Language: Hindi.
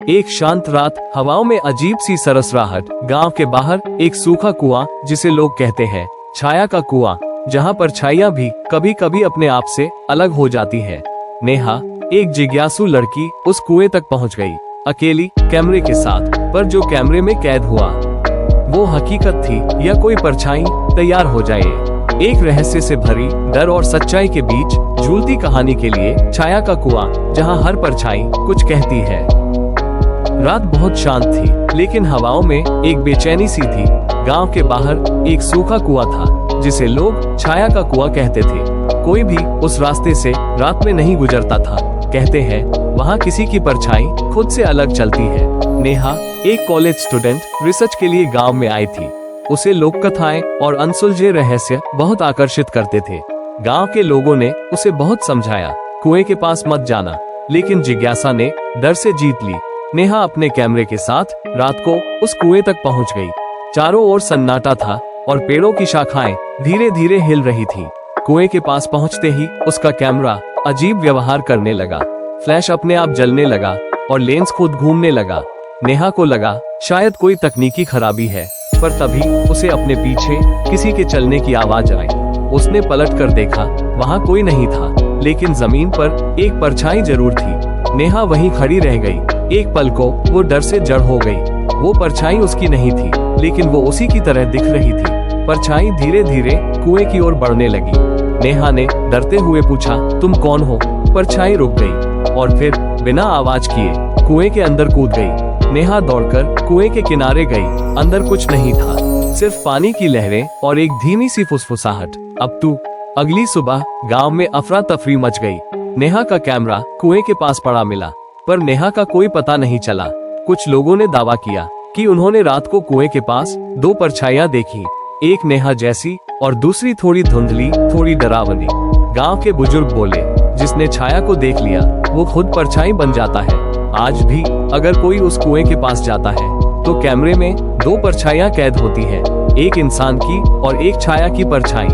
एक शांत रात, हवाओं में अजीब सी सरसराहट। गांव के बाहर एक सूखा कुआं, जिसे लोग कहते हैं छाया का कुआं, जहां परछाइयां भी कभी कभी अपने आप से अलग हो जाती है। नेहा, एक जिज्ञासु लड़की, उस कुएं तक पहुंच गई, अकेली, कैमरे के साथ। पर जो कैमरे में कैद हुआ वो हकीकत थी या कोई परछाई? तैयार हो जाइए एक रहस्य से भरी, डर और सच्चाई के बीच झूलती कहानी के लिए छाया का कुआं, जहां हर परछाई कुछ कहती है। रात बहुत शांत थी, लेकिन हवाओं में एक बेचैनी सी थी। गांव के बाहर एक सूखा कुआं था, जिसे लोग छाया का कुआं कहते थे। कोई भी उस रास्ते से रात में नहीं गुजरता था। कहते हैं वहां किसी की परछाई खुद से अलग चलती है। नेहा, एक कॉलेज स्टूडेंट, रिसर्च के लिए गांव में आई थी। उसे लोक कथाएं और अनसुलझे रहस्य बहुत आकर्षित करते थे। गांव के लोगों ने उसे बहुत समझाया, कुएं के पास मत जाना, लेकिन जिज्ञासा ने डर से जीत ली। नेहा अपने कैमरे के साथ रात को उस कुएं तक पहुंच गई। चारों ओर सन्नाटा था और पेड़ों की शाखाएं धीरे धीरे हिल रही थी। कुएं के पास पहुंचते ही उसका कैमरा अजीब व्यवहार करने लगा। फ्लैश अपने आप जलने लगा और लेंस खुद घूमने लगा। नेहा को लगा शायद कोई तकनीकी खराबी है, पर तभी उसे अपने पीछे किसी के चलने की आवाज आई। उसने पलट कर देखा, वहां कोई नहीं था, लेकिन जमीन पर एक परछाई जरूर थी। नेहा वहीं खड़ी रह गई। एक पल को वो डर से जड़ हो गई। वो परछाई उसकी नहीं थी, लेकिन वो उसी की तरह दिख रही थी। परछाई धीरे धीरे कुएं की ओर बढ़ने लगी। नेहा ने डरते हुए पूछा, तुम कौन हो? परछाई रुक गई और फिर बिना आवाज किए कुएं के अंदर कूद गई। नेहा दौड़कर कुएं के किनारे गई। अंदर कुछ नहीं था, सिर्फ पानी की लहरें और एक धीमी सी फुसफुसाहट। अब तू। अगली सुबह गांव में अफरा तफरी मच गई। नेहा का कैमरा कुएं के पास पड़ा मिला, पर नेहा का कोई पता नहीं चला। कुछ लोगों ने दावा किया कि उन्होंने रात को कुएं के पास दो परछाइयां देखी, एक नेहा जैसी और दूसरी थोड़ी धुंधली, थोड़ी डरावनी। गांव के बुजुर्ग बोले, जिसने छाया को देख लिया वो खुद परछाई बन जाता है। आज भी अगर कोई उस कुएं के पास जाता है तो कैमरे में दो परछाइयां कैद होती है, एक इंसान की और एक छाया की परछाई।